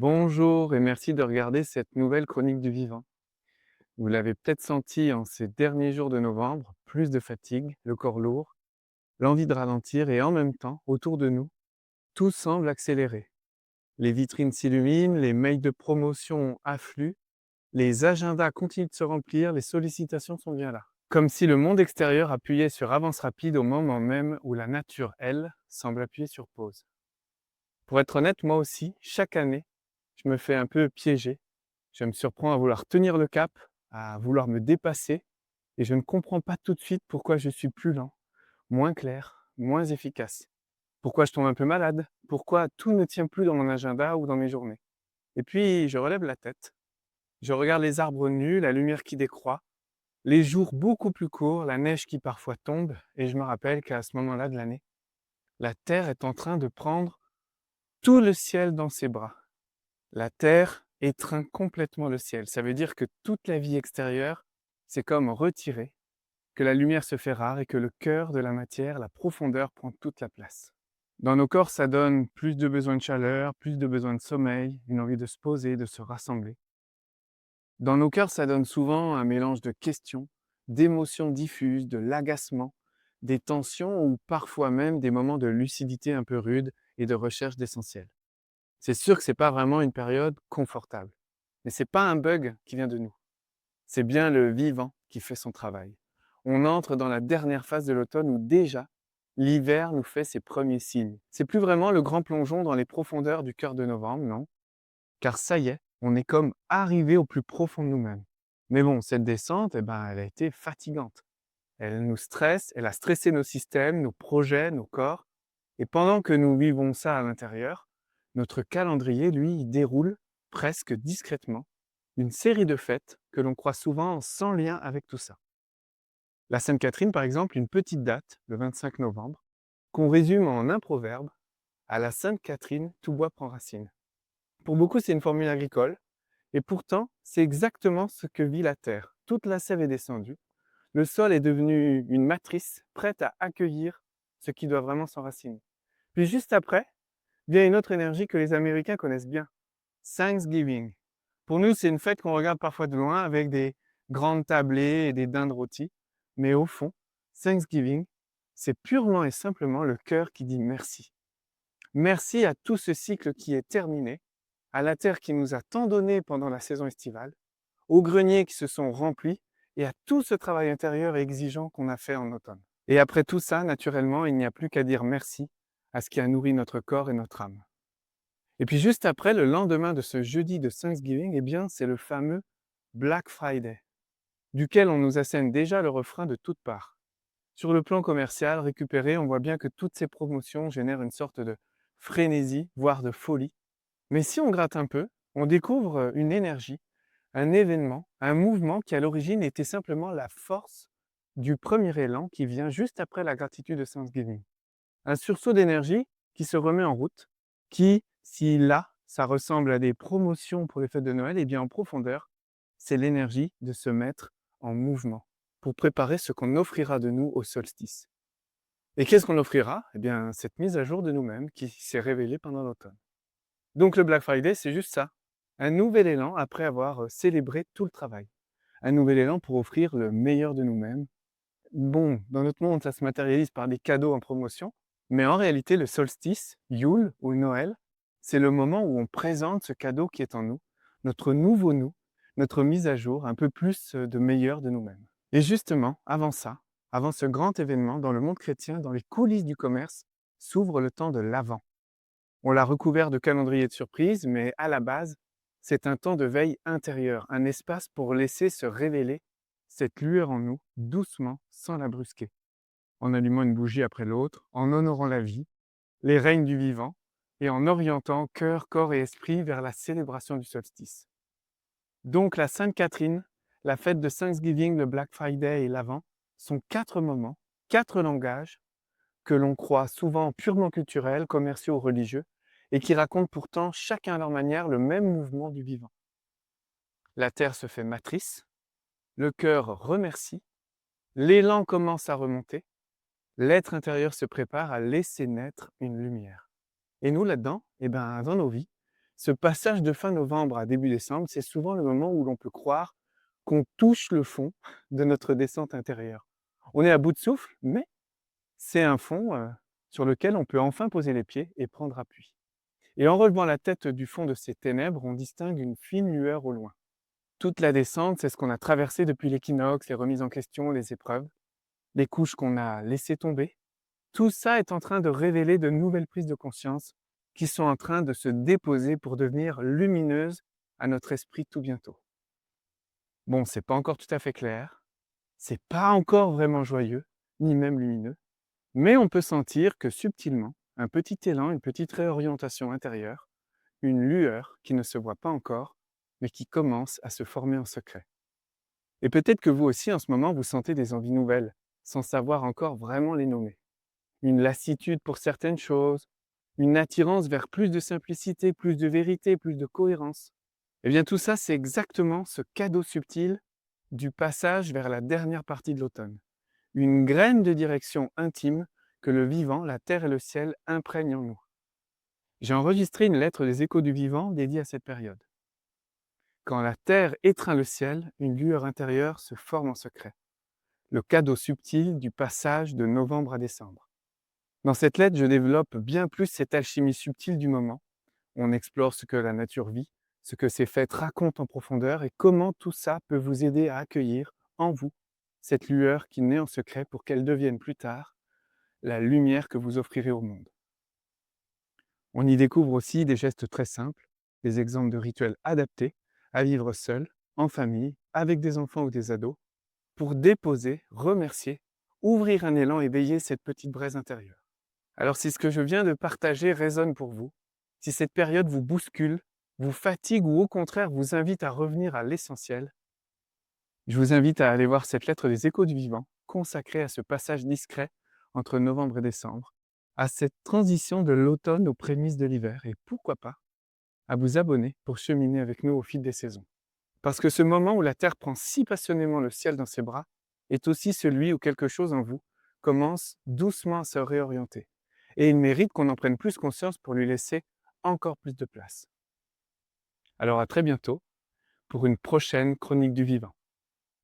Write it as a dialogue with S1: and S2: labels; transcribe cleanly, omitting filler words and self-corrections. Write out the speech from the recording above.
S1: Bonjour et merci de regarder cette nouvelle chronique du vivant. Vous l'avez peut-être senti en ces derniers jours de novembre, plus de fatigue, le corps lourd, l'envie de ralentir et en même temps, autour de nous, tout semble accélérer. Les vitrines s'illuminent, les mails de promotion affluent, les agendas continuent de se remplir, les sollicitations sont bien là. Comme si le monde extérieur appuyait sur avance rapide au moment même où la nature, elle, semble appuyer sur pause. Pour être honnête, moi aussi, chaque année, je me fais un peu piéger. Je me surprends à vouloir tenir le cap, à vouloir me dépasser, et je ne comprends pas tout de suite pourquoi je suis plus lent, moins clair, moins efficace. Pourquoi je tombe un peu malade, pourquoi tout ne tient plus dans mon agenda ou dans mes journées. Et puis, je relève la tête, je regarde les arbres nus, la lumière qui décroît, les jours beaucoup plus courts, la neige qui parfois tombe, et je me rappelle qu'à ce moment-là de l'année, la Terre est en train de prendre tout le ciel dans ses bras. La Terre étreint complètement le ciel. Ça veut dire que toute la vie extérieure, c'est comme retirée, que la lumière se fait rare et que le cœur de la matière, la profondeur, prend toute la place. Dans nos corps, ça donne plus de besoin de chaleur, plus de besoin de sommeil, une envie de se poser, de se rassembler. Dans nos cœurs, ça donne souvent un mélange de questions, d'émotions diffuses, de l'agacement, des tensions ou parfois même des moments de lucidité un peu rudes et de recherche d'essentiel. C'est sûr que c'est pas vraiment une période confortable. Mais c'est pas un bug qui vient de nous. C'est bien le vivant qui fait son travail. On entre dans la dernière phase de l'automne où déjà l'hiver nous fait ses premiers signes. C'est plus vraiment le grand plongeon dans les profondeurs du cœur de novembre, non. Car ça y est, on est comme arrivé au plus profond de nous-mêmes. Mais bon, cette descente, elle a été fatigante. Elle nous stresse, elle a stressé nos systèmes, nos projets, nos corps. Et pendant que nous vivons ça à l'intérieur, notre calendrier, lui, il déroule presque discrètement une série de fêtes que l'on croit souvent sans lien avec tout ça. La Sainte-Catherine, par exemple, une petite date, le 25 novembre, qu'on résume en un proverbe: à la Sainte-Catherine, tout bois prend racine. Pour beaucoup, c'est une formule agricole, et pourtant, c'est exactement ce que vit la terre. Toute la sève est descendue, le sol est devenu une matrice prête à accueillir ce qui doit vraiment s'enraciner. Puis juste après, vient une autre énergie que les Américains connaissent bien, Thanksgiving. Pour nous, c'est une fête qu'on regarde parfois de loin avec des grandes tablées et des dindes rôties. Mais au fond, Thanksgiving, c'est purement et simplement le cœur qui dit merci. Merci à tout ce cycle qui est terminé, à la terre qui nous a tant donné pendant la saison estivale, aux greniers qui se sont remplis et à tout ce travail intérieur et exigeant qu'on a fait en automne. Et après tout ça, naturellement, il n'y a plus qu'à dire merci à ce qui a nourri notre corps et notre âme. Et puis juste après, le lendemain de ce jeudi de Thanksgiving, eh bien, c'est le fameux Black Friday, duquel on nous assène déjà le refrain de toutes parts. Sur le plan commercial récupéré, on voit bien que toutes ces promotions génèrent une sorte de frénésie, voire de folie. Mais si on gratte un peu, on découvre une énergie, un événement, un mouvement qui à l'origine était simplement la force du premier élan qui vient juste après la gratitude de Thanksgiving. Un sursaut d'énergie qui se remet en route, qui, si là, ça ressemble à des promotions pour les fêtes de Noël, eh bien en profondeur, c'est l'énergie de se mettre en mouvement pour préparer ce qu'on offrira de nous au solstice. Et qu'est-ce qu'on offrira? Eh bien, cette mise à jour de nous-mêmes qui s'est révélée pendant l'automne. Donc le Black Friday, c'est juste ça. Un nouvel élan après avoir célébré tout le travail. Un nouvel élan pour offrir le meilleur de nous-mêmes. Bon, dans notre monde, ça se matérialise par des cadeaux en promotion, mais en réalité, le solstice, Yule ou Noël, c'est le moment où on présente ce cadeau qui est en nous, notre nouveau nous, notre mise à jour, un peu plus de meilleur de nous-mêmes. Et justement, avant ça, avant ce grand événement, dans le monde chrétien, dans les coulisses du commerce, s'ouvre le temps de l'Avent. On l'a recouvert de calendrier de surprises, mais à la base, c'est un temps de veille intérieure, un espace pour laisser se révéler cette lueur en nous, doucement, sans la brusquer, en allumant une bougie après l'autre, en honorant la vie, les règnes du vivant, et en orientant cœur, corps et esprit vers la célébration du solstice. Donc la Sainte Catherine, la fête de Thanksgiving, le Black Friday et l'Avent sont 4 moments, 4 langages que l'on croit souvent purement culturels, commerciaux ou religieux, et qui racontent pourtant chacun à leur manière le même mouvement du vivant. La terre se fait matrice, le cœur remercie, l'élan commence à remonter, l'être intérieur se prépare à laisser naître une lumière. Et nous, là-dedans, dans nos vies, Ce passage de fin novembre à début décembre, c'est souvent le moment où l'on peut croire qu'on touche le fond de notre descente intérieure. On est à bout de souffle, mais c'est un fond sur lequel on peut enfin poser les pieds et prendre appui. Et en relevant la tête du fond de ces ténèbres, on distingue une fine lueur au loin. Toute la descente, c'est ce qu'on a traversé depuis l'équinoxe, les remises en question, les épreuves, les couches qu'on a laissées tomber. Tout ça est en train de révéler de nouvelles prises de conscience qui sont en train de se déposer pour devenir lumineuses à notre esprit tout bientôt. Bon, c'est pas encore tout à fait clair, c'est pas encore vraiment joyeux, ni même lumineux, mais on peut sentir que subtilement, un petit élan, une petite réorientation intérieure, une lueur qui ne se voit pas encore, mais qui commence à se former en secret. Et peut-être que vous aussi, en ce moment, vous sentez des envies nouvelles, sans savoir encore vraiment les nommer. Une lassitude pour certaines choses, une attirance vers plus de simplicité, plus de vérité, plus de cohérence. Eh bien, tout ça, c'est exactement ce cadeau subtil du passage vers la dernière partie de l'automne. Une graine de direction intime que le vivant, la terre et le ciel imprègnent en nous. J'ai enregistré une lettre des échos du vivant dédiée à cette période. Quand la terre étreint le ciel, une lueur intérieure se forme en secret. Le cadeau subtil du passage de novembre à décembre. Dans cette lettre, je développe bien plus cette alchimie subtile du moment. On explore ce que la nature vit, ce que ces fêtes racontent en profondeur et comment tout ça peut vous aider à accueillir en vous cette lueur qui naît en secret pour qu'elle devienne plus tard la lumière que vous offrirez au monde. On y découvre aussi des gestes très simples, des exemples de rituels adaptés à vivre seul, en famille, avec des enfants ou des ados, pour déposer, remercier, ouvrir un élan et veiller cette petite braise intérieure. Alors si ce que je viens de partager résonne pour vous, si cette période vous bouscule, vous fatigue ou au contraire vous invite à revenir à l'essentiel, je vous invite à aller voir cette lettre des échos du vivant, consacrée à ce passage discret entre novembre et décembre, à cette transition de l'automne aux prémices de l'hiver, et pourquoi pas, à vous abonner pour cheminer avec nous au fil des saisons. Parce que ce moment où la Terre prend si passionnément le ciel dans ses bras est aussi celui où quelque chose en vous commence doucement à se réorienter. Et il mérite qu'on en prenne plus conscience pour lui laisser encore plus de place. Alors à très bientôt pour une prochaine chronique du vivant.